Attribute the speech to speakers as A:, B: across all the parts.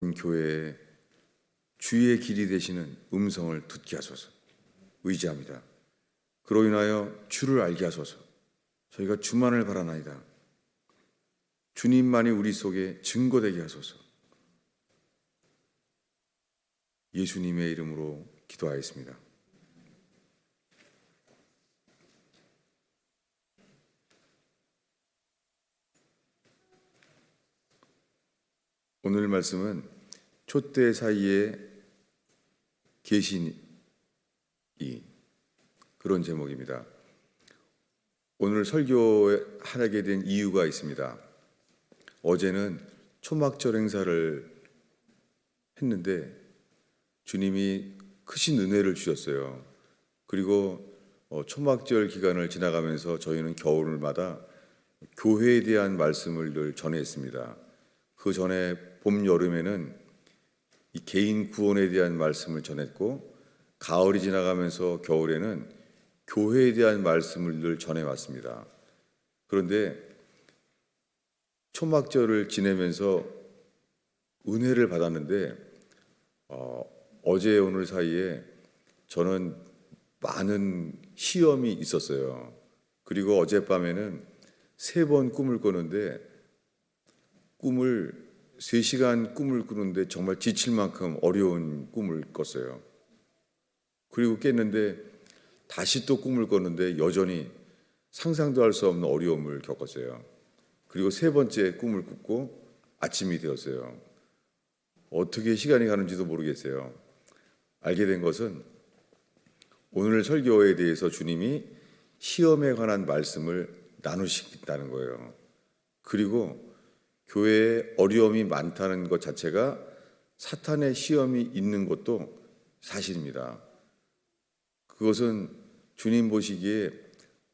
A: 교회에 주의 길이 되시는 음성을 듣게 하소서. 의지합니다. 그로 인하여 주를 알게 하소서. 저희가 주만을 바라나이다. 주님만이 우리 속에 증거되게 하소서. 예수님의 이름으로 기도하였습니다. 오늘 말씀은 촛대 사이에 계신 그런 제목입니다. 오늘 설교하게 된 이유가 있습니다. 어제는 초막절 행사를 했는데 주님이 크신 은혜를 주셨어요. 그리고 초막절 기간을 지나가면서 저희는 겨울마다 교회에 대한 말씀을 늘 전했습니다. 그 전에 봄, 여름에는 이 개인 구원에 대한 말씀을 전했고, 가을이 지나가면서 겨울에는 교회에 대한 말씀을 늘 전해왔습니다. 그런데 초막절을 지내면서 은혜를 받았는데 어제 오늘 사이에 저는 많은 시험이 있었어요. 그리고 어젯밤에는 3번 꿈을 꿨는데 3시간 꿈을 꾸는데 정말 지칠 만큼 어려운 꿈을 꿨어요. 그리고 깼는데 다시 또 꿈을 꿨는데 여전히 상상도 할 수 없는 어려움을 겪었어요. 그리고 3번째 꿈을 꾸고 아침이 되었어요. 어떻게 시간이 가는지도 모르겠어요. 알게 된 것은 오늘 설교에 대해서 주님이 시험에 관한 말씀을 나누시겠다는 거예요. 그리고 교회에 어려움이 많다는 것 자체가 사탄의 시험이 있는 것도 사실입니다. 그것은 주님 보시기에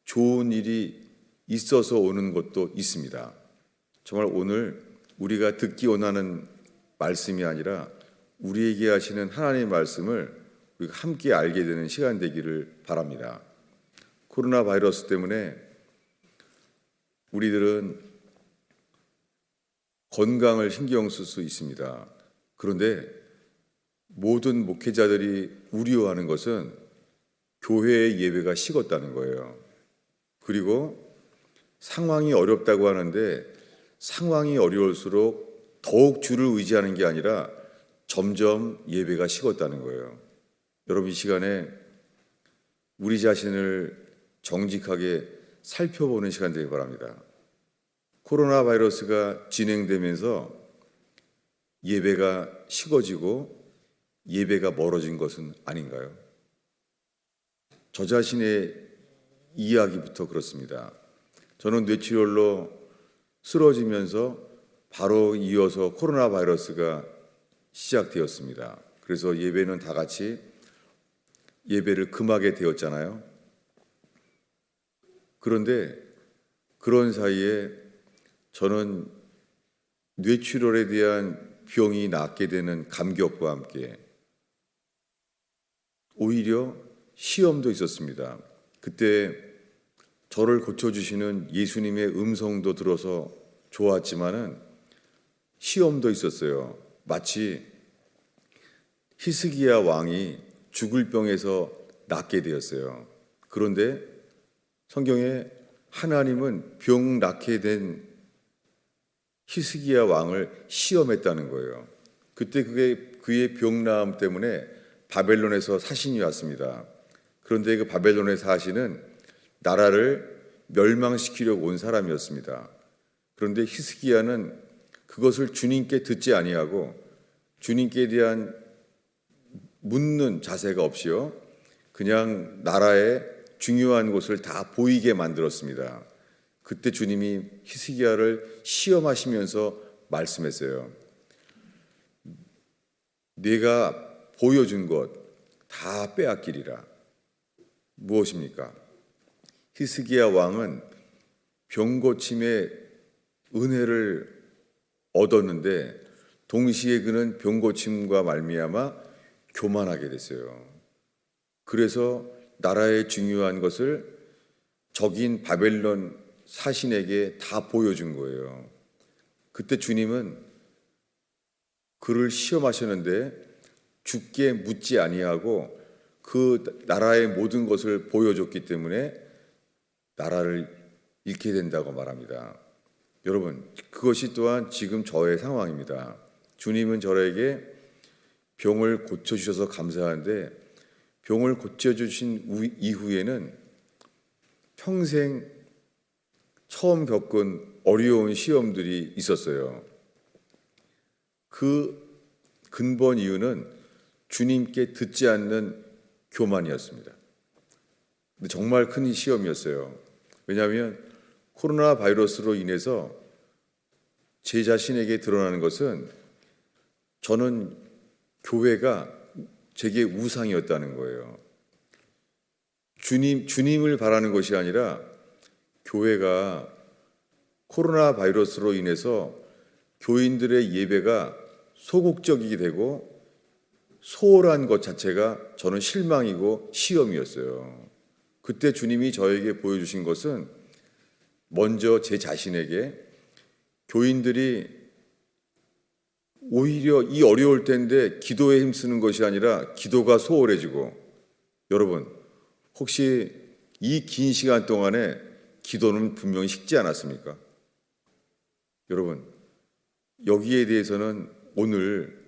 A: 좋은 일이 있어서 오는 것도 있습니다. 정말 오늘 우리가 듣기 원하는 말씀이 아니라 우리에게 하시는 하나님의 말씀을 우리가 함께 알게 되는 시간 되기를 바랍니다. 코로나 바이러스 때문에 우리들은 건강을 신경 쓸 수 있습니다. 그런데 모든 목회자들이 우려하는 것은 교회의 예배가 식었다는 거예요. 그리고 상황이 어렵다고 하는데 상황이 어려울수록 더욱 주를 의지하는 게 아니라 점점 예배가 식었다는 거예요. 여러분, 이 시간에 우리 자신을 정직하게 살펴보는 시간 되기 바랍니다. 코로나 바이러스가 진행되면서 예배가 식어지고 예배가 멀어진 것은 아닌가요? 저 자신의 이야기부터 그렇습니다. 저는 뇌출혈로 쓰러지면서 바로 이어서 코로나 바이러스가 시작되었습니다. 그래서 예배는 다 같이 예배를 금하게 되었잖아요. 그런데 그런 사이에 저는 뇌출혈에 대한 병이 낫게 되는 감격과 함께 오히려 시험도 있었습니다. 그때 저를 고쳐주시는 예수님의 음성도 들어서 좋았지만은 시험도 있었어요. 마치 히스기야 왕이 죽을 병에서 낫게 되었어요. 그런데 성경에 하나님은 병 낫게 된 히스기야 왕을 시험했다는 거예요. 그때 그의 병나음 때문에 바벨론에서 사신이 왔습니다. 그런데 그 바벨론의 사신은 나라를 멸망시키려고 온 사람이었습니다. 그런데 히스기야는 그것을 주님께 듣지 아니하고 주님께 대한 묻는 자세가 없이요, 그냥 나라의 중요한 곳을 다 보이게 만들었습니다. 그때 주님이 히스기야를 시험하시면서 말씀했어요. 네가 보여준 것 다 빼앗기리라. 무엇입니까? 히스기야 왕은 병고침의 은혜를 얻었는데 동시에 그는 병고침과 말미암아 교만하게 됐어요. 그래서 나라의 중요한 것을 적인 바벨론 사신에게 다 보여준 거예요. 그때 주님은 그를 시험하셨는데 죽게 묻지 아니하고 그 나라의 모든 것을 보여줬기 때문에 나라를 잃게 된다고 말합니다. 여러분, 그것이 또한 지금 저의 상황입니다. 주님은 저에게 병을 고쳐주셔서 감사한데 병을 고쳐주신 이후에는 평생 처음 겪은 어려운 시험들이 있었어요. 그 근본 이유는 주님께 듣지 않는 교만이었습니다. 근데 정말 큰 시험이었어요. 왜냐하면 코로나 바이러스로 인해서 제 자신에게 드러나는 것은 저는 교회가 제게 우상이었다는 거예요. 주님을 바라는 것이 아니라 교회가 코로나 바이러스로 인해서 교인들의 예배가 소극적이게 되고 소홀한 것 자체가 저는 실망이고 시험이었어요. 그때 주님이 저에게 보여주신 것은 먼저 제 자신에게 교인들이 오히려 이 어려울 텐데 기도에 힘쓰는 것이 아니라 기도가 소홀해지고, 여러분 혹시 이 긴 시간 동안에 기도는 분명히 식지 않았습니까? 여러분, 여기에 대해서는 오늘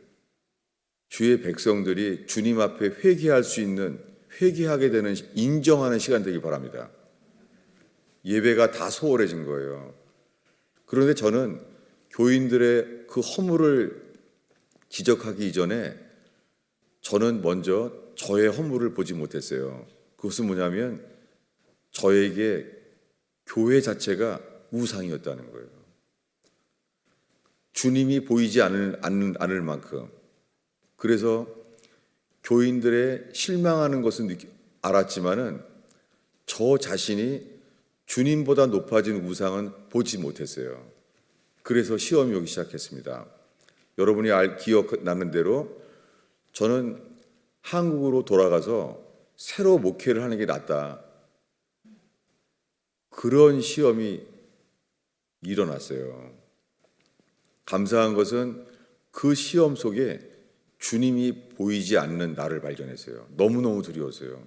A: 주의 백성들이 주님 앞에 회개할 수 있는, 회개하게 되는, 인정하는 시간 되길 바랍니다. 예배가 다 소홀해진 거예요. 그런데 저는 교인들의 그 허물을 지적하기 이전에 저는 먼저 저의 허물을 보지 못했어요. 그것은 뭐냐면 저에게 교회 자체가 우상이었다는 거예요. 주님이 보이지 않을 만큼. 그래서 교인들의 실망하는 것은 알았지만은 저 자신이 주님보다 높아진 우상은 보지 못했어요. 그래서 시험이 오기 시작했습니다. 여러분이 기억나는 대로 저는 한국으로 돌아가서 새로 목회를 하는 게 낫다, 그런 시험이 일어났어요. 감사한 것은 그 시험 속에 주님이 보이지 않는 나를 발견했어요. 너무너무 두려웠어요.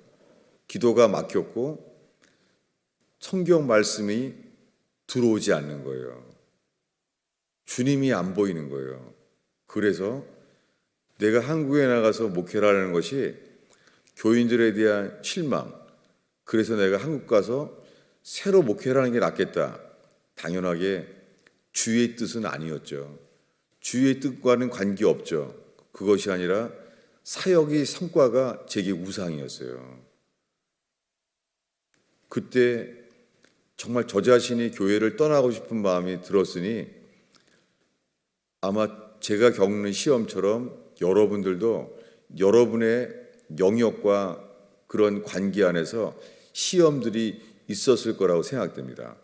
A: 기도가 막혔고 성경 말씀이 들어오지 않는 거예요. 주님이 안 보이는 거예요. 그래서 내가 한국에 나가서 목회를 하는 것이 교인들에 대한 실망, 그래서 내가 한국 가서 새로 목회를 하는 게 낫겠다. 당연하게 주의 뜻은 아니었죠. 주의 뜻과는 관계없죠. 그것이 아니라 사역의 성과가 제게 우상이었어요. 그때 정말 저 자신이 교회를 떠나고 싶은 마음이 들었으니 아마 제가 겪는 시험처럼 여러분들도 여러분의 영역과 그런 관계 안에서 시험들이 있었을 거라고 생각됩니다.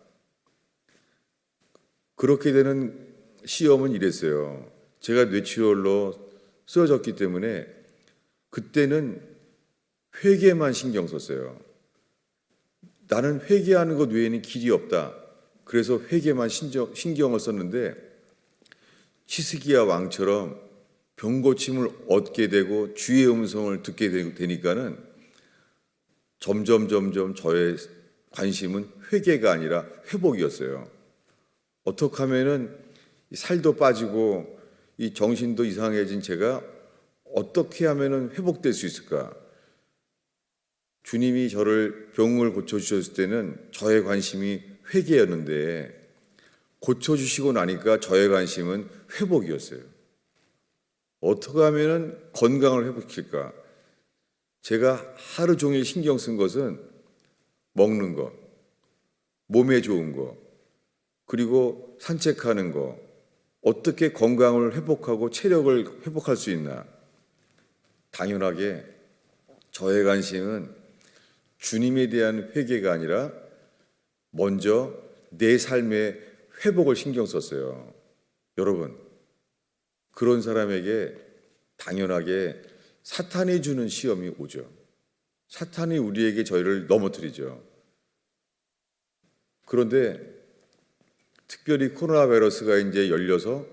A: 그렇게 되는 시험은 이랬어요. 제가 뇌출혈로 쓰러졌기 때문에 그때는 회개만 신경 썼어요. 나는 회개하는 것 외에는 길이 없다. 그래서 회개만 신경을 썼는데 히스기야 왕처럼 병고침을 얻게 되고 주의 음성을 듣게 되니까는 점점 저의 관심은 회개가 아니라 회복이었어요. 어떻게 하면은 살도 빠지고 이 정신도 이상해진 제가 어떻게 하면은 회복될 수 있을까? 주님이 저를 병을 고쳐주셨을 때는 저의 관심이 회개였는데 고쳐주시고 나니까 저의 관심은 회복이었어요. 어떻게 하면은 건강을 회복시킬까? 제가 하루 종일 신경 쓴 것은 먹는 것, 몸에 좋은 것, 그리고 산책하는 것, 어떻게 건강을 회복하고 체력을 회복할 수 있나? 당연하게 저의 관심은 주님에 대한 회개가 아니라 먼저 내 삶의 회복을 신경 썼어요. 여러분, 그런 사람에게 당연하게 사탄이 주는 시험이 오죠. 사탄이 우리에게 저희를 넘어뜨리죠. 그런데 특별히 코로나 바이러스가 이제 열려서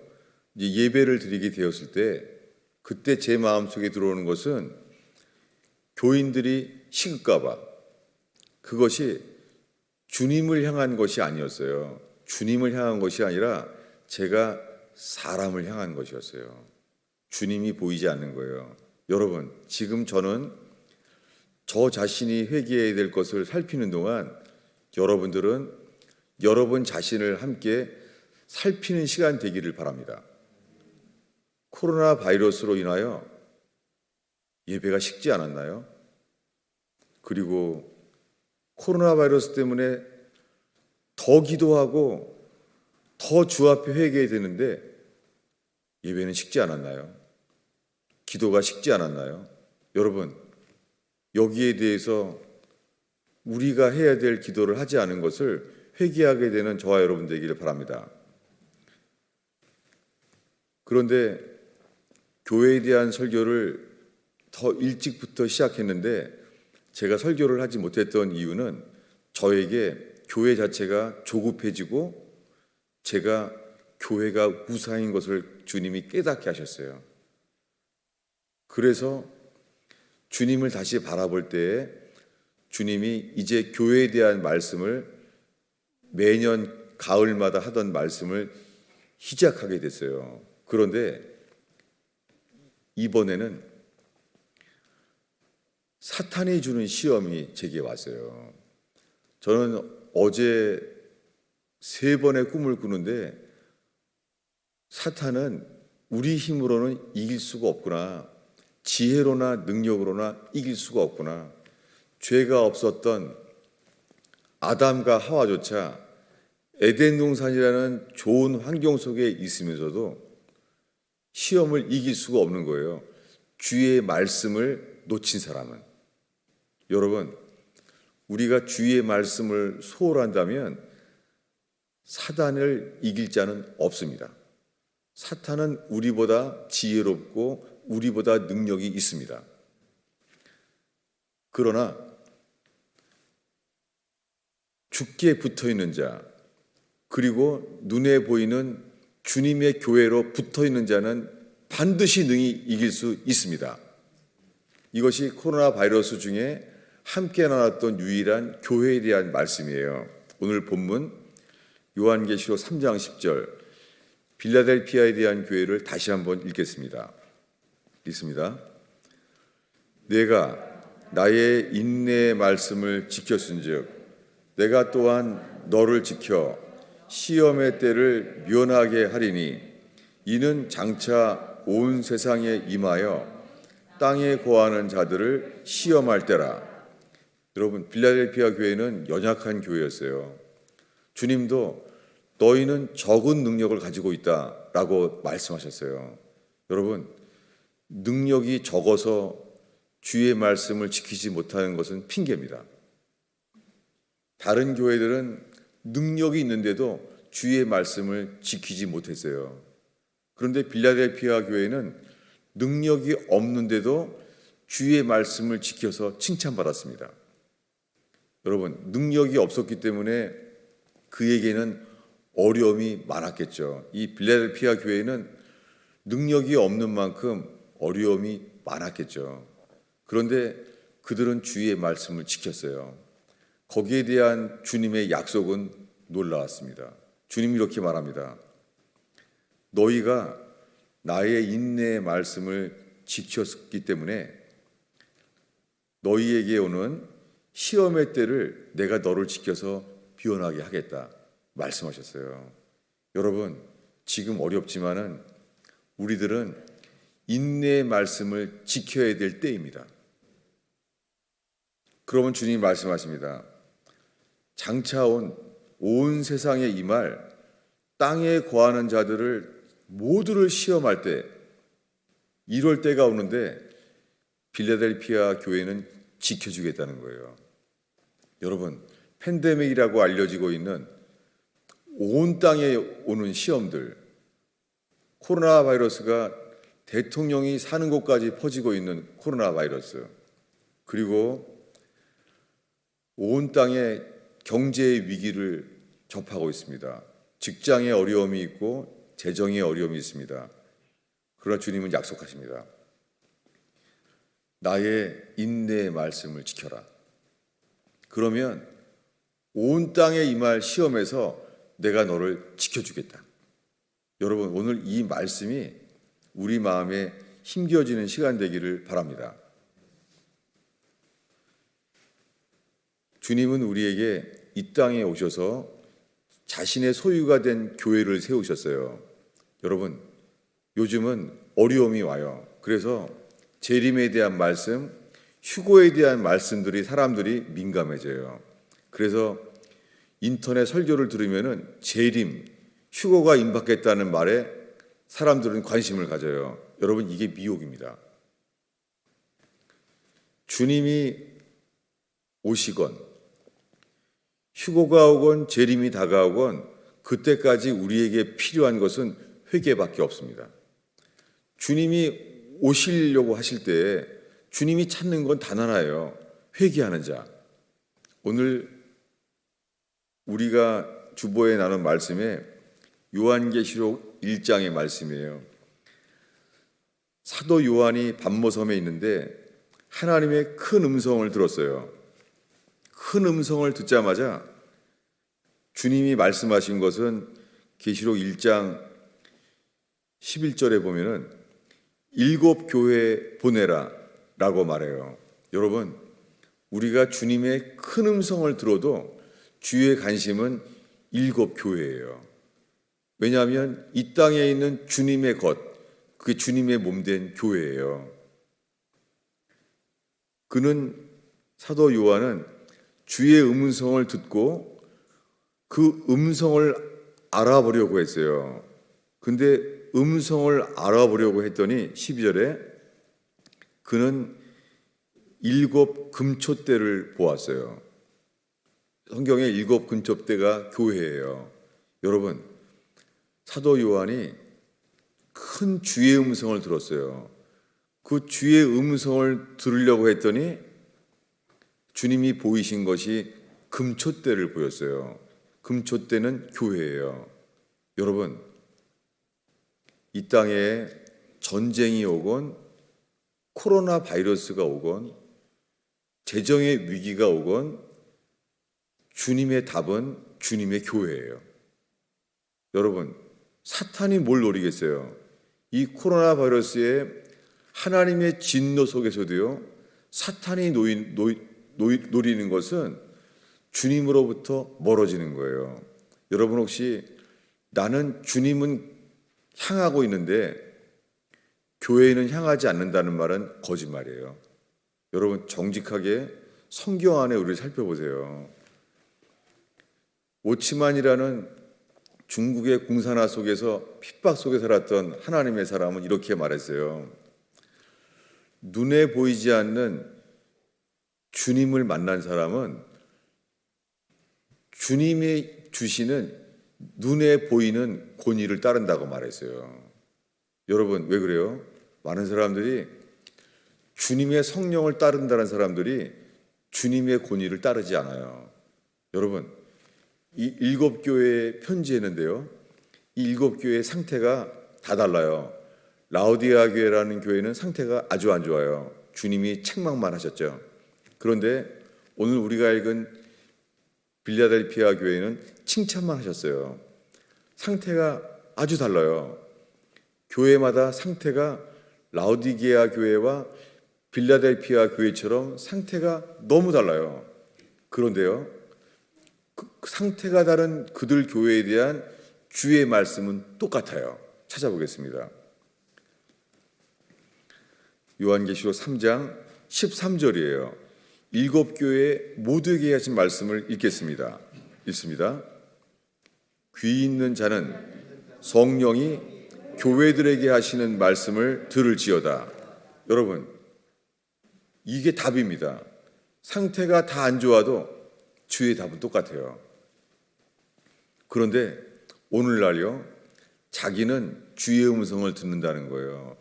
A: 이제 예배를 드리게 되었을 때 그때 제 마음속에 들어오는 것은 교인들이 식을까 봐, 그것이 주님을 향한 것이 아니었어요. 주님을 향한 것이 아니라 제가 사람을 향한 것이었어요. 주님이 보이지 않는 거예요. 여러분, 지금 저는 저 자신이 회개해야 될 것을 살피는 동안 여러분들은 여러분 자신을 함께 살피는 시간 되기를 바랍니다. 코로나 바이러스로 인하여 예배가 식지 않았나요? 그리고 코로나 바이러스 때문에 더 기도하고 더 주 앞에 회개해야 되는데 예배는 식지 않았나요? 기도가 식지 않았나요? 여러분, 여기에 대해서 우리가 해야 될 기도를 하지 않은 것을 회개하게 되는 저와 여러분 되기를 바랍니다. 그런데 교회에 대한 설교를 더 일찍부터 시작했는데 제가 설교를 하지 못했던 이유는 저에게 교회 자체가 조급해지고 제가 교회가 우상인 것을 주님이 깨닫게 하셨어요. 그래서 주님을 다시 바라볼 때에 주님이 이제 교회에 대한 말씀을 매년 가을마다 하던 말씀을 시작하게 됐어요. 그런데 이번에는 사탄이 주는 시험이 제게 왔어요. 저는 어제 3번의 꿈을 꾸는데 사탄은 우리 힘으로는 이길 수가 없구나. 지혜로나 능력으로나 이길 수가 없구나. 죄가 없었던 아담과 하와조차 에덴 동산이라는 좋은 환경 속에 있으면서도 시험을 이길 수가 없는 거예요. 주의 말씀을 놓친 사람은. 여러분, 우리가 주의 말씀을 소홀한다면 사단을 이길 자는 없습니다. 사탄은 우리보다 지혜롭고 우리보다 능력이 있습니다. 그러나 주께 붙어있는 자, 그리고 눈에 보이는 주님의 교회로 붙어있는 자는 반드시 능히 이길 수 있습니다. 이것이 코로나 바이러스 중에 함께 나눴던 유일한 교회에 대한 말씀이에요. 오늘 본문 요한계시록 3장 10절 빌라델피아에 대한 교회를 다시 한번 읽겠습니다. 읽습니다. 내가 나의 인내의 말씀을 지켰은즉 내가 또한 너를 지켜 시험의 때를 면하게 하리니 이는 장차 온 세상에 임하여 땅에 거하는 자들을 시험할 때라. 여러분, 빌라델피아 교회는 연약한 교회였어요. 주님도 너희는 적은 능력을 가지고 있다라고 말씀하셨어요. 여러분, 능력이 적어서 주의 말씀을 지키지 못하는 것은 핑계입니다. 다른 교회들은 능력이 있는데도 주의 말씀을 지키지 못했어요. 그런데 빌라델피아 교회는 능력이 없는데도 주의 말씀을 지켜서 칭찬받았습니다. 여러분, 능력이 없었기 때문에 그에게는 어려움이 많았겠죠. 이 빌라델피아 교회는 능력이 없는 만큼 어려움이 많았겠죠. 그런데 그들은 주의 말씀을 지켰어요. 거기에 대한 주님의 약속은 놀라웠습니다. 주님이 이렇게 말합니다. 너희가 나의 인내의 말씀을 지켰기 때문에 너희에게 오는 시험의 때를 내가 너를 지켜서 비워나게 하겠다 말씀하셨어요. 여러분, 지금 어렵지만은 우리들은 인내의 말씀을 지켜야 될 때입니다. 그러면 주님이 말씀하십니다. 장차 온 세상에 임할 땅에 거하는 자들을 모두를 시험할 때, 이럴 때가 오는데 빌라델피아 교회는 지켜주겠다는 거예요. 여러분, 팬데믹이라고 알려지고 있는 온 땅에 오는 시험들, 코로나 바이러스가 대통령이 사는 곳까지 퍼지고 있는 코로나 바이러스, 그리고 온 땅에 경제의 위기를 접하고 있습니다. 직장에 어려움이 있고 재정의 어려움이 있습니다. 그러나 주님은 약속하십니다. 나의 인내의 말씀을 지켜라. 그러면 온 땅에 임할 시험에서 내가 너를 지켜주겠다. 여러분, 오늘 이 말씀이 우리 마음에 힘겨지는 시간 되기를 바랍니다. 주님은 우리에게 이 땅에 오셔서 자신의 소유가 된 교회를 세우셨어요. 여러분, 요즘은 어려움이 와요. 그래서 재림에 대한 말씀, 휴거에 대한 말씀들이 사람들이 민감해져요. 그래서 인터넷 설교를 들으면은 재림, 휴거가 임박했다는 말에 사람들은 관심을 가져요. 여러분, 이게 미혹입니다. 주님이 오시건 휴거가 오건 재림이 다가오건 그때까지 우리에게 필요한 것은 회개밖에 없습니다. 주님이 오시려고 하실 때 주님이 찾는 건 단 하나예요. 회개하는 자. 오늘 우리가 주보에 나눈 말씀에 요한계시록 1장의 말씀이에요. 사도 요한이 반모섬에 있는데 하나님의 큰 음성을 들었어요. 큰 음성을 듣자마자 주님이 말씀하신 것은 계시록 1장 11절에 보면은 7 교회에 보내라 라고 말해요. 여러분, 우리가 주님의 큰 음성을 들어도 주의 관심은 7 교회예요. 왜냐하면 이 땅에 있는 주님의 것, 그게 주님의 몸된 교회예요. 사도 요한은 주의 음성을 듣고 그 음성을 알아보려고 했어요. 근데 음성을 알아보려고 했더니 12절에 그는 7 금초대를 보았어요. 성경에 7 금초대가 교회예요. 여러분, 사도 요한이 큰 주의 음성을 들었어요. 그 주의 음성을 들으려고 했더니 주님이 보이신 것이 금초대를 보였어요. 금초대는 교회예요. 여러분, 이 땅에 전쟁이 오건 코로나 바이러스가 오건 재정의 위기가 오건 주님의 답은 주님의 교회예요. 여러분, 사탄이 뭘 노리겠어요? 이 코로나 바이러스의 하나님의 진노 속에서도요, 사탄이 노리는 것은 주님으로부터 멀어지는 거예요. 여러분, 혹시 나는 주님은 향하고 있는데 교회는 향하지 않는다는 말은 거짓말이에요. 여러분, 정직하게 성경 안에 우리를 살펴보세요. 오치만이라는 중국의 공산화 속에서 핍박 속에 살았던 하나님의 사람은 이렇게 말했어요. 눈에 보이지 않는 주님을 만난 사람은 주님이 주시는 눈에 보이는 권위를 따른다고 말했어요. 여러분, 왜 그래요? 많은 사람들이 주님의 성령을 따른다는 사람들이 주님의 권위를 따르지 않아요. 여러분, 이 7 교회에 편지했는데요, 이 7 교회의 상태가 다 달라요. 라오디아 교회라는 교회는 상태가 아주 안 좋아요. 주님이 책망만 하셨죠. 그런데 오늘 우리가 읽은 빌라델피아 교회는 칭찬만 하셨어요. 상태가 아주 달라요. 교회마다 상태가 라오디게아 교회와 빌라델피아 교회처럼 상태가 너무 달라요. 그런데요, 그 상태가 다른 그들 교회에 대한 주의 말씀은 똑같아요. 찾아보겠습니다. 요한계시록 3장 13절이에요. 7 교회 모두에게 하신 말씀을 읽겠습니다. 읽습니다. 귀 있는 자는 성령이 교회들에게 하시는 말씀을 들을지어다. 여러분, 이게 답입니다. 상태가 다 안 좋아도 주의 답은 똑같아요. 그런데 오늘날요, 자기는 주의 음성을 듣는다는 거예요.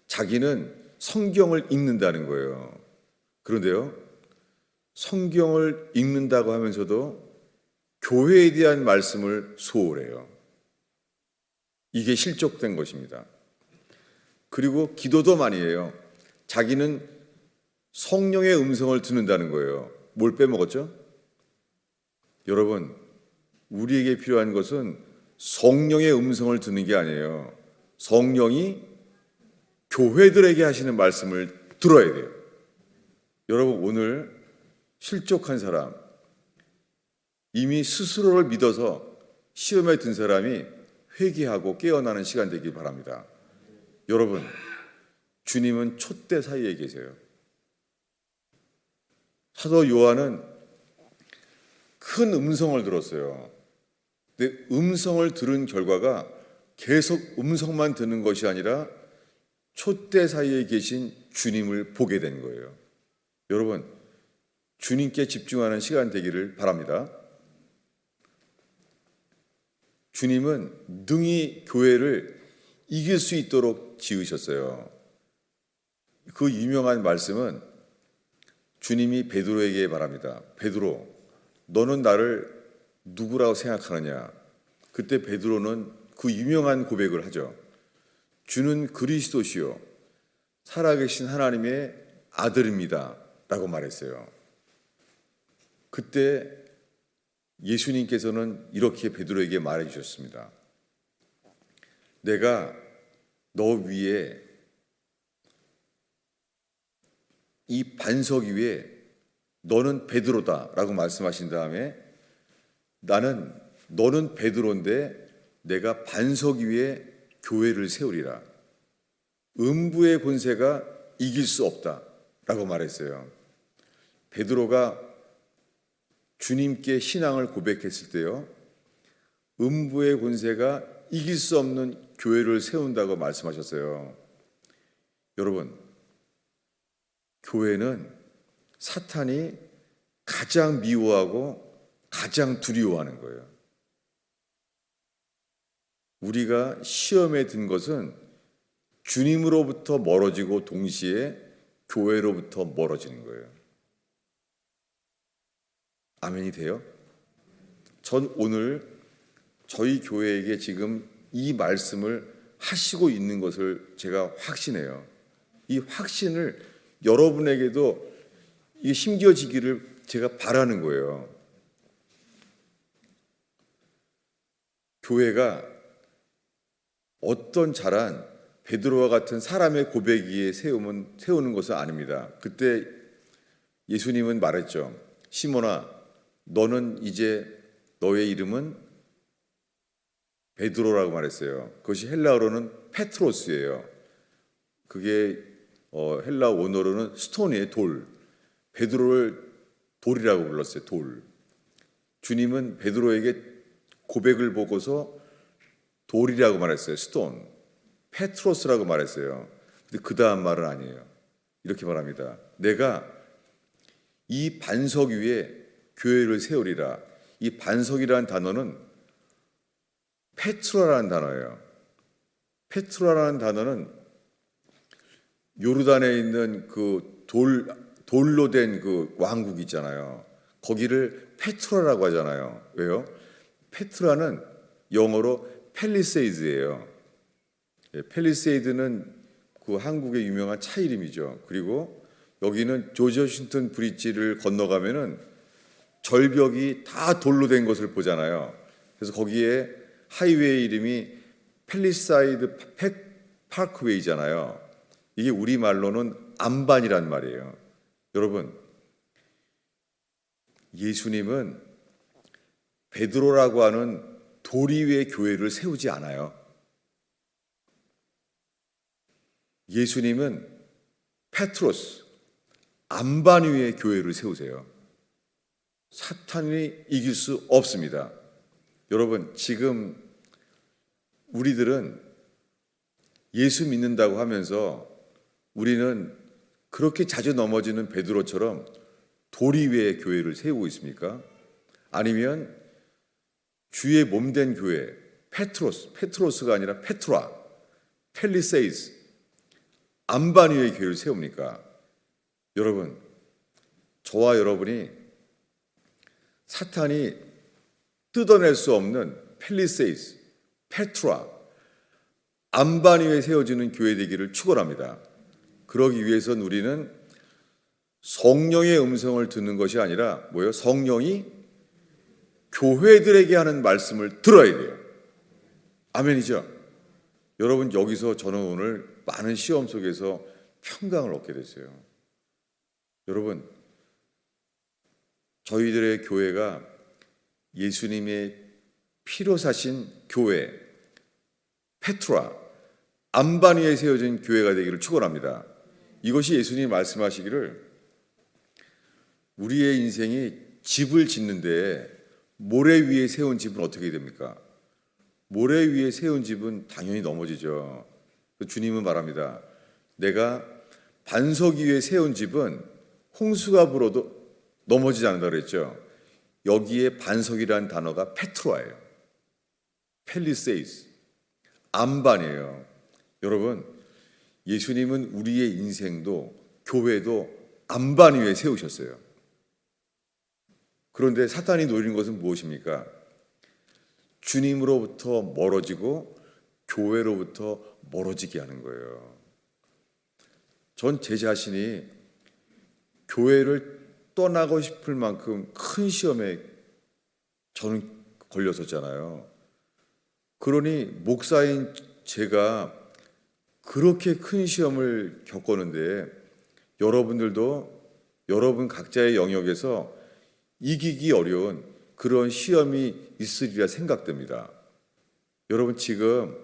A: 자기는 성경을 읽는다는 거예요. 그런데요, 성경을 읽는다고 하면서도 교회에 대한 말씀을 소홀해요. 이게 실족된 것입니다. 그리고 기도도 많이 해요. 자기는 성령의 음성을 듣는다는 거예요. 뭘 빼먹었죠? 여러분, 우리에게 필요한 것은 성령의 음성을 듣는 게 아니에요. 성령이 교회들에게 하시는 말씀을 들어야 돼요. 여러분, 오늘 실족한 사람, 이미 스스로를 믿어서 시험에 든 사람이 회개하고 깨어나는 시간 되길 바랍니다. 여러분, 주님은 촛대 사이에 계세요. 사도 요한은 큰 음성을 들었어요. 근데 음성을 들은 결과가 계속 음성만 듣는 것이 아니라 촛대 사이에 계신 주님을 보게 된 거예요. 여러분, 주님께 집중하는 시간 되기를 바랍니다. 주님은 능히 교회를 이길 수 있도록 지으셨어요. 그 유명한 말씀은 주님이 베드로에게 말합니다. 베드로, 너는 나를 누구라고 생각하느냐? 그때 베드로는 그 유명한 고백을 하죠. 주는 그리스도시요 살아계신 하나님의 아들입니다 라고 말했어요. 그때 예수님께서는 이렇게 베드로에게 말해 주셨습니다. 내가 너 위에 이 반석 위에 너는 베드로다 라고 말씀하신 다음에 너는 베드로인데 내가 반석 위에 교회를 세우리라. 음부의 권세가 이길 수 없다 라고 말했어요. 베드로가 주님께 신앙을 고백했을 때요, 음부의 권세가 이길 수 없는 교회를 세운다고 말씀하셨어요. 여러분, 교회는 사탄이 가장 미워하고 가장 두려워하는 거예요. 우리가 시험에 든 것은 주님으로부터 멀어지고 동시에 교회로부터 멀어지는 거예요. 아멘이 돼요? 전 오늘 저희 교회에게 지금 이 말씀을 하시고 있는 것을 제가 확신해요. 이 확신을 여러분에게도 이게 심겨지기를 제가 바라는 거예요. 교회가 어떤 잘한 베드로와 같은 사람의 고백에 세우는 것은 아닙니다. 그때 예수님은 말했죠. 시몬아, 너는 이제 너의 이름은 베드로라고 말했어요. 그것이 헬라어로는 페트로스예요. 그게 헬라 원어로는 스톤이에요. 돌. 베드로를 돌이라고 불렀어요. 돌. 주님은 베드로에게 고백을 보고서 돌이라고 말했어요. 스톤. 페트로스라고 말했어요. 근데 그 다음 말은 아니에요. 이렇게 말합니다. 내가 이 반석 위에 교회를 세우리라. 이 반석이라는 단어는 페트라라는 단어예요. 페트라라는 단어는 요르단에 있는 그 돌로 된 그 왕국 있잖아요. 거기를 페트라라고 하잖아요. 왜요? 페트라는 영어로 펠리세이드예요. 펠리세이드는 그 한국의 유명한 차 이름이죠. 그리고 여기는 조지 워싱턴 브릿지를 건너가면은 절벽이 다 돌로 된 것을 보잖아요. 그래서 거기에 하이웨이 이름이 펠리사이드 파크웨이잖아요. 이게 우리말로는 안반이란 말이에요. 여러분, 예수님은 베드로라고 하는 도리 위에 교회를 세우지 않아요. 예수님은 페트로스, 안반 위에 교회를 세우세요. 사탄이 이길 수 없습니다. 여러분, 지금 우리들은 예수 믿는다고 하면서 우리는 그렇게 자주 넘어지는 베드로처럼 도리 위에 교회를 세우고 있습니까? 아니면 주의 몸된 교회, 페트로스가 아니라 페트라, 펠리세이스, 안반 위에 교회를 세웁니까? 여러분, 저와 여러분이 사탄이 뜯어낼 수 없는 펠리세이스, 페트라, 안반 위에 세워지는 교회 되기를 축원합니다. 그러기 위해선 우리는 성령의 음성을 듣는 것이 아니라 뭐예요? 성령이 교회들에게 하는 말씀을 들어야 돼요. 아멘이죠? 여러분, 여기서 저는 오늘 많은 시험 속에서 평강을 얻게 됐어요. 여러분, 저희들의 교회가 예수님의 피로 사신 교회, 페트라, 안반 위에 세워진 교회가 되기를 축원합니다. 이것이 예수님이 말씀하시기를 우리의 인생이 집을 짓는데 모래 위에 세운 집은 어떻게 됩니까? 모래 위에 세운 집은 당연히 넘어지죠. 주님은 말합니다. 내가 반석 위에 세운 집은 홍수가 불어도 넘어지지 않는다 그랬죠. 여기에 반석이라는 단어가 페트라예요. 펠리세이스, 안반이에요. 여러분, 예수님은 우리의 인생도 교회도 안반 위에 세우셨어요. 그런데 사탄이 노리는 것은 무엇입니까? 주님으로부터 멀어지고 교회로부터 멀어지게 하는 거예요. 전 제 자신이 교회를 떠나고 싶을 만큼 큰 시험에 저는 걸렸었잖아요. 그러니 목사인 제가 그렇게 큰 시험을 겪었는데 여러분들도 여러분 각자의 영역에서 이기기 어려운 그런 시험이 있으리라 생각됩니다. 여러분, 지금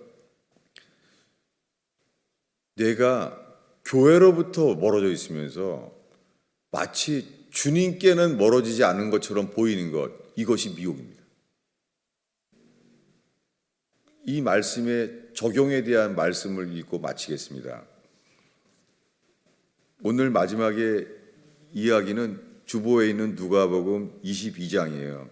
A: 내가 교회로부터 멀어져 있으면서 마치 주님께는 멀어지지 않은 것처럼 보이는 것, 이것이 미혹입니다. 이 말씀의 적용에 대한 말씀을 읽고 마치겠습니다. 오늘 마지막에 이야기는 주보에 있는 누가복음 22장이에요.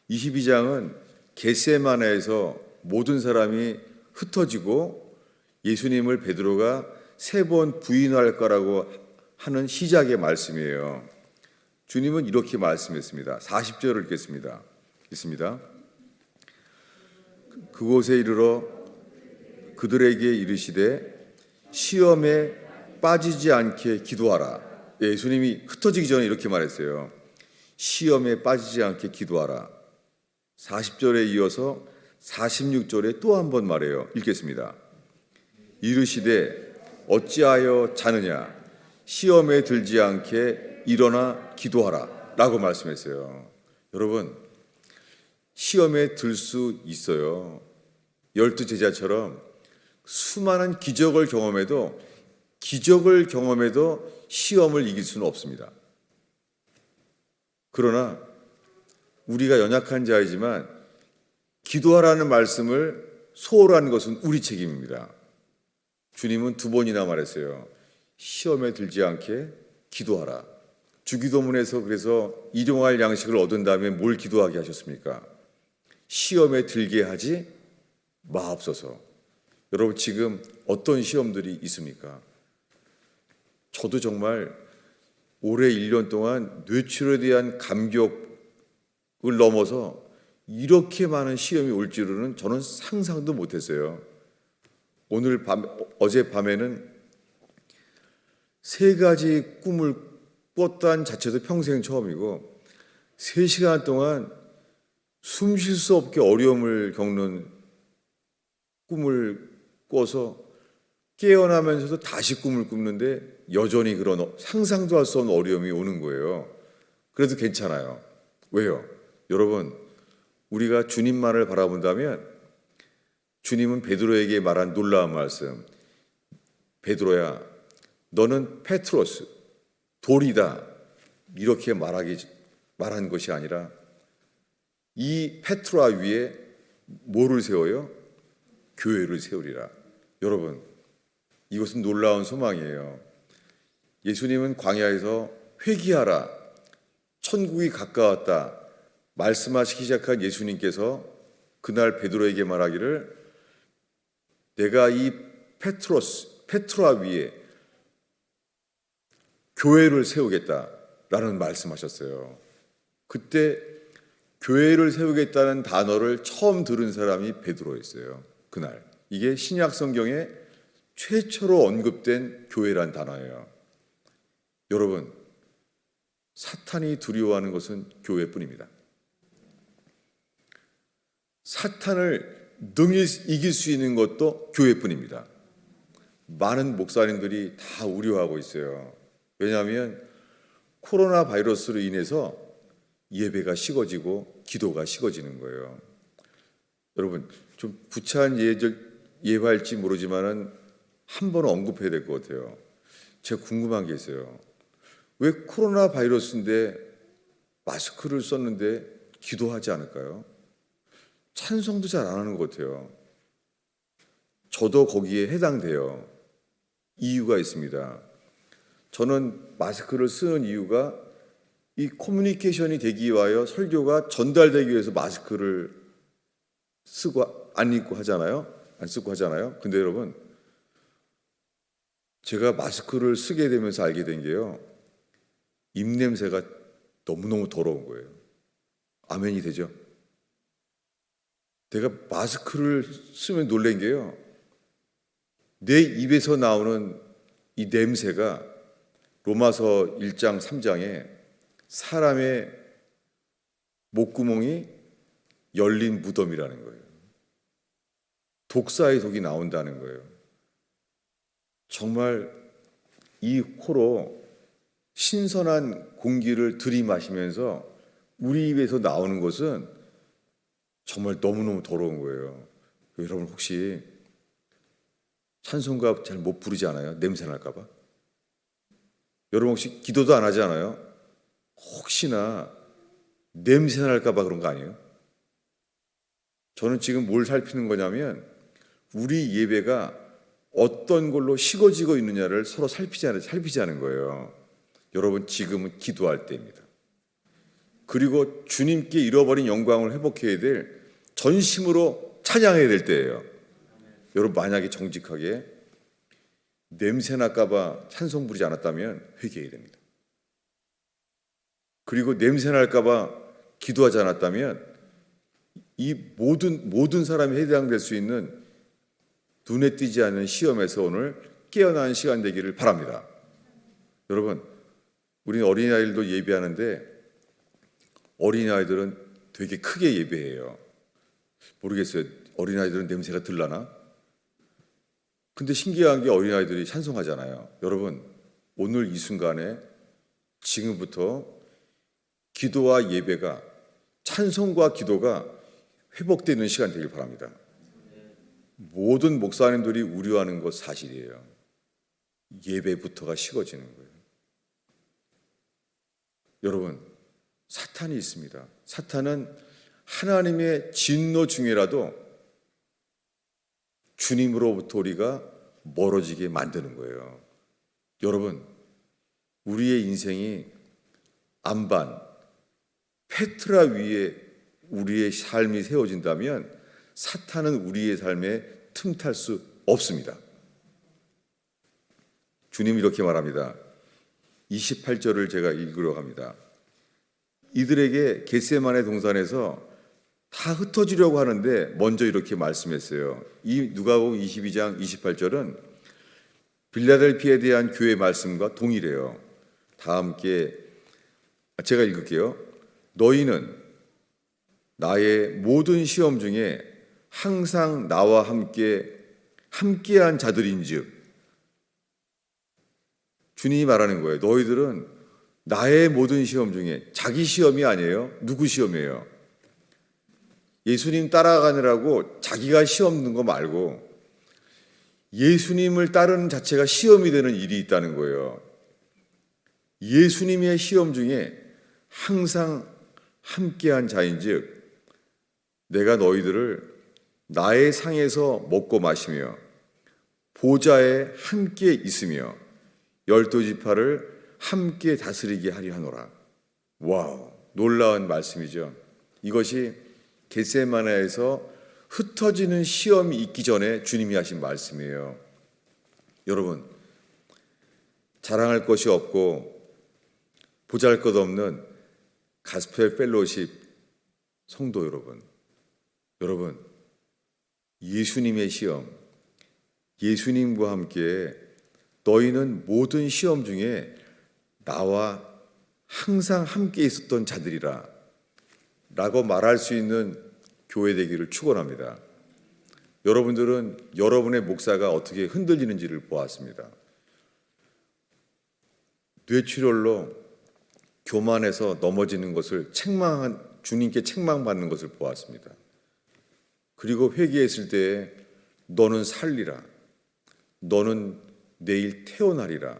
A: 22장은 겟세마네에서 모든 사람이 흩어지고 예수님을 베드로가 3번 부인할 거라고 하는 시작의 말씀이에요. 주님은 이렇게 말씀했습니다. 40절을 읽겠습니다. 읽습니다. 그곳에 이르러 그들에게 이르시되 시험에 빠지지 않게 기도하라. 예수님이 흩어지기 전에 이렇게 말했어요. 시험에 빠지지 않게 기도하라. 40절에 이어서 46절에 또 한 번 말해요. 읽겠습니다. 이르시되 어찌하여 자느냐 시험에 들지 않게 일어나 기도하라 라고 말씀했어요. 여러분, 시험에 들 수 있어요. 12 제자처럼 수많은 기적을 경험해도 시험을 이길 수는 없습니다. 그러나 우리가 연약한 자이지만 기도하라는 말씀을 소홀한 것은 우리 책임입니다. 주님은 2번이나 말했어요. 시험에 들지 않게 기도하라. 주기도문에서 그래서 일용할 양식을 얻은 다음에 뭘 기도하게 하셨습니까? 시험에 들게 하지 마옵소서. 여러분, 지금 어떤 시험들이 있습니까? 저도 정말 올해 1년 동안 뇌출에 대한 감격을 넘어서 이렇게 많은 시험이 올 줄은 저는 상상도 못했어요. 어젯밤에는 3가지 꿈을 꿨다는 자체도 평생 처음이고 3시간 동안 숨 쉴 수 없게 어려움을 겪는 꿈을 꿔서 깨어나면서도 다시 꿈을 꾸는데 여전히 그런 상상도 할 수 없는 어려움이 오는 거예요. 그래도 괜찮아요. 왜요? 여러분, 우리가 주님만을 바라본다면 주님은 베드로에게 말한 놀라운 말씀, 베드로야 너는 페트로스, 돌이다, 이렇게 말한 것이 아니라 이 페트라 위에 뭐를 세워요? 교회를 세우리라. 여러분, 이것은 놀라운 소망이에요. 예수님은 광야에서 회개하라, 천국이 가까웠다 말씀하시기 시작한 예수님께서 그날 베드로에게 말하기를 내가 이 페트라 위에 교회를 세우겠다라는 말씀하셨어요. 그때 교회를 세우겠다는 단어를 처음 들은 사람이 베드로였어요. 그날. 이게 신약 성경에 최초로 언급된 교회란 단어예요. 여러분, 사탄이 두려워하는 것은 교회뿐입니다. 사탄을 능히 이길 수 있는 것도 교회뿐입니다. 많은 목사님들이 다 우려하고 있어요. 왜냐하면 코로나 바이러스로 인해서 예배가 식어지고 기도가 식어지는 거예요. 여러분, 좀 구차한 예화일지 모르지만은 한 번은 언급해야 될 것 같아요. 제가 궁금한 게 있어요. 왜 코로나 바이러스인데 마스크를 썼는데 기도하지 않을까요? 찬송도 잘 안 하는 것 같아요. 저도 거기에 해당돼요. 이유가 있습니다. 저는 마스크를 쓰는 이유가 이 커뮤니케이션이 되기 위하여 설교가 전달되기 위해서 마스크를 쓰고 안 입고 하잖아요. 안 쓰고 하잖아요. 근데 여러분, 제가 마스크를 쓰게 되면서 알게 된 게요. 입냄새가 너무너무 더러운 거예요. 아멘이 되죠? 내가 마스크를 쓰면 놀란 게요. 내 입에서 나오는 이 냄새가 로마서 1장 3장에 사람의 목구멍이 열린 무덤이라는 거예요. 독사의 독이 나온다는 거예요. 정말 이 코로 신선한 공기를 들이마시면서 우리 입에서 나오는 것은 정말 너무너무 더러운 거예요. 여러분 혹시 찬송가 잘 못 부르지 않아요? 냄새 날까 봐? 여러분 혹시 기도도 안 하지 않아요? 혹시나 냄새 날까 봐 그런 거 아니에요? 저는 지금 뭘 살피는 거냐면 우리 예배가 어떤 걸로 식어지고 있느냐를 서로 살피자는 거예요. 여러분 지금은 기도할 때입니다. 그리고 주님께 잃어버린 영광을 회복해야 될 전심으로 찬양해야 될 때예요. 여러분 만약에 정직하게 냄새 날까봐 찬송 부르지 않았다면 회개해야 됩니다. 그리고 냄새 날까봐 기도하지 않았다면 이 모든 사람이 해당될 수 있는 눈에 띄지 않는 시험에서 오늘 깨어나는 시간 되기를 바랍니다. 여러분, 우리는 어린아이들도 예배하는데 어린아이들은 되게 크게 예배해요. 모르겠어요. 어린아이들은 냄새가 들라나? 근데 신기한 게 어린아이들이 찬송하잖아요. 여러분, 오늘 이 순간에 지금부터 기도와 예배가 찬송과 기도가 회복되는 시간 되길 바랍니다. 모든 목사님들이 우려하는 것 사실이에요. 예배부터가 식어지는 거예요. 여러분, 사탄이 있습니다. 사탄은 하나님의 진노 중에라도 주님으로부터 우리가 멀어지게 만드는 거예요. 여러분, 우리의 인생이 안반, 페트라 위에 우리의 삶이 세워진다면 사탄은 우리의 삶에 틈탈 수 없습니다. 주님이 이렇게 말합니다. 28절을 제가 읽으러 갑니다. 이들에게 겟세마네 동산에서 다 흩어지려고 하는데 먼저 이렇게 말씀했어요. 이 누가복음 22장 28절은 빌라델피아에 대한 교회 말씀과 동일해요. 다 함께 제가 읽을게요. 너희는 나의 모든 시험 중에 항상 나와 함께한 자들인즉, 주님이 말하는 거예요. 너희들은 나의 모든 시험 중에, 자기 시험이 아니에요. 누구 시험이에요? 예수님 따라가느라고 자기가 시험 드는 거 말고 예수님을 따르는 자체가 시험이 되는 일이 있다는 거예요. 예수님의 시험 중에 항상 함께한 자인즉 내가 너희들을 나의 상에서 먹고 마시며 보좌에 함께 있으며 12지파를 함께 다스리게 하려 하노라. 와우, 놀라운 말씀이죠. 이것이 겟세마네에서 흩어지는 시험이 있기 전에 주님이 하신 말씀이에요. 여러분, 자랑할 것이 없고 보잘것없는 가스펠 펠로십 성도 여러분, 예수님의 시험, 예수님과 함께 너희는 모든 시험 중에 나와 항상 함께 있었던 자들이라 라고 말할 수 있는 교회 되기를 축원합니다. 여러분들은 여러분의 목사가 어떻게 흔들리는지를 보았습니다. 뇌출혈로 교만해서 넘어지는 것을 주님께 책망받는 것을 보았습니다. 그리고 회개했을 때에 너는 살리라, 너는 내일 태어나리라,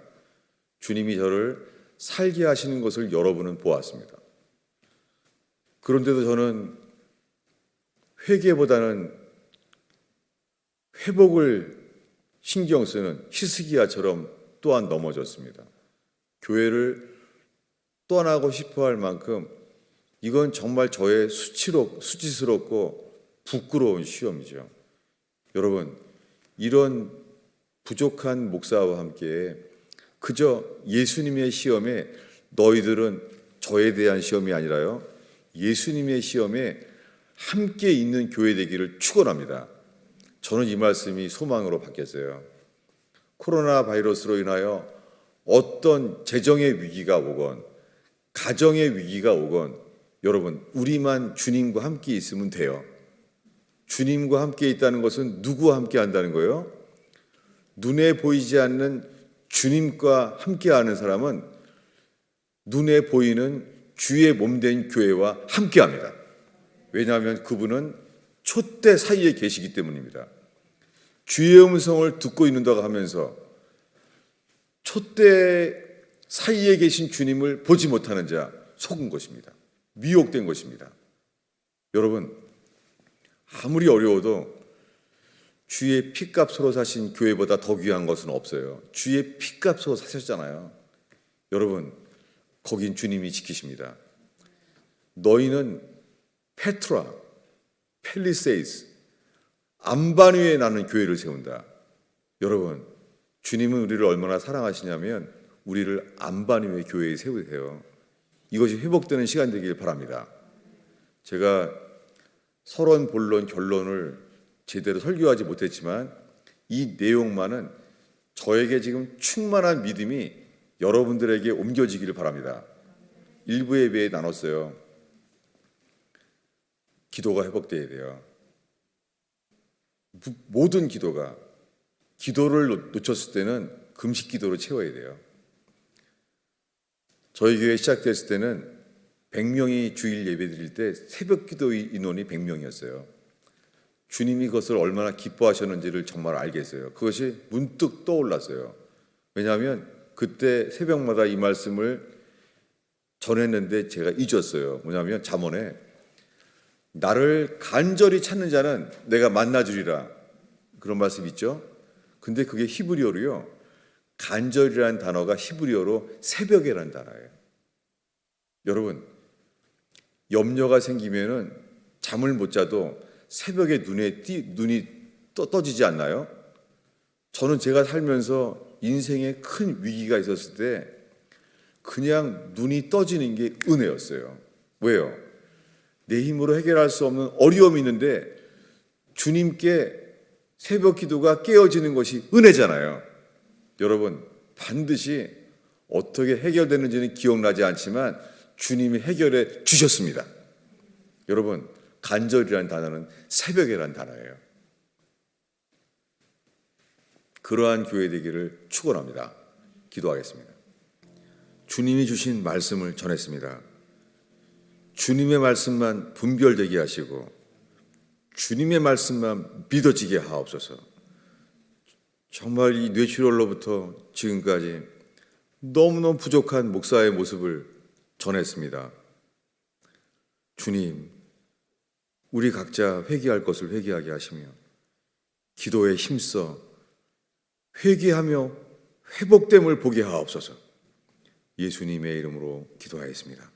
A: 주님이 저를 살게 하시는 것을 여러분은 보았습니다. 그런데도 저는 회개보다는 회복을 신경 쓰는 히스기야처럼 또한 넘어졌습니다. 교회를 떠나고 싶어 할 만큼 이건 정말 저의 수치스럽고 부끄러운 시험이죠. 여러분, 이런 부족한 목사와 함께 그저 예수님의 시험에 너희들은 저에 대한 시험이 아니라요, 예수님의 시험에 함께 있는 교회 되기를 축원합니다. 저는 이 말씀이 소망으로 바뀌었어요. 코로나 바이러스로 인하여 어떤 재정의 위기가 오건 가정의 위기가 오건 여러분, 우리만 주님과 함께 있으면 돼요. 주님과 함께 있다는 것은 누구와 함께 한다는 거예요? 눈에 보이지 않는 주님과 함께 하는 사람은 눈에 보이는 주의 몸된 교회와 함께 합니다. 왜냐하면 그분은 촛대 사이에 계시기 때문입니다. 주의 음성을 듣고 있는다고 하면서 촛대 사이에 계신 주님을 보지 못하는 자 속은 것입니다. 미혹된 것입니다. 여러분, 아무리 어려워도 주의 피값으로 사신 교회보다 더 귀한 것은 없어요. 주의 피값으로 사셨잖아요. 여러분, 거긴 주님이 지키십니다. 너희는 페트라, 펠리세이스, 안반 위에 나는 교회를 세운다. 여러분, 주님은 우리를 얼마나 사랑하시냐면 우리를 안반 위에 교회에 세우세요. 이것이 회복되는 시간 되길 바랍니다. 제가 서론, 본론, 결론을 제대로 설교하지 못했지만 이 내용만은 저에게 지금 충만한 믿음이 여러분들에게 옮겨지기를 바랍니다. 일부 예배에 나눴어요. 기도가 회복돼야 돼요. 모든 기도가, 기도를 놓쳤을 때는 금식 기도로 채워야 돼요. 저희 교회 시작됐을 때는 100명이 주일 예배 드릴 때 새벽 기도 인원이 100명이었어요. 주님이 그것을 얼마나 기뻐하셨는지를 정말 알겠어요. 그것이 문득 떠올랐어요. 왜냐하면 그때 새벽마다 이 말씀을 전했는데 제가 잊었어요. 뭐냐면 잠언에 나를 간절히 찾는 자는 내가 만나주리라, 그런 말씀 있죠. 근데 그게 히브리어로요, 간절이라는 단어가 히브리어로 새벽이라는 단어예요. 여러분, 염려가 생기면은 잠을 못 자도 새벽에 눈이 떠지지 않나요? 저는 제가 살면서 인생에 큰 위기가 있었을 때 그냥 눈이 떠지는 게 은혜였어요. 왜요? 내 힘으로 해결할 수 없는 어려움이 있는데 주님께 새벽 기도가 깨어지는 것이 은혜잖아요. 여러분, 반드시 어떻게 해결되는지는 기억나지 않지만 주님이 해결해 주셨습니다. 여러분, 간절이라는 단어는 새벽이라는 단어예요. 그러한 교회 되기를 축원합니다. 기도하겠습니다. 주님이 주신 말씀을 전했습니다. 주님의 말씀만 분별되게 하시고 주님의 말씀만 믿어지게 하옵소서. 정말 이 뇌출혈로부터 지금까지 너무너무 부족한 목사의 모습을 전했습니다. 주님, 우리 각자 회개할 것을 회개하게 하시며 기도에 힘써 회개하며 회복됨을 보게 하옵소서. 예수님의 이름으로 기도하였습니다.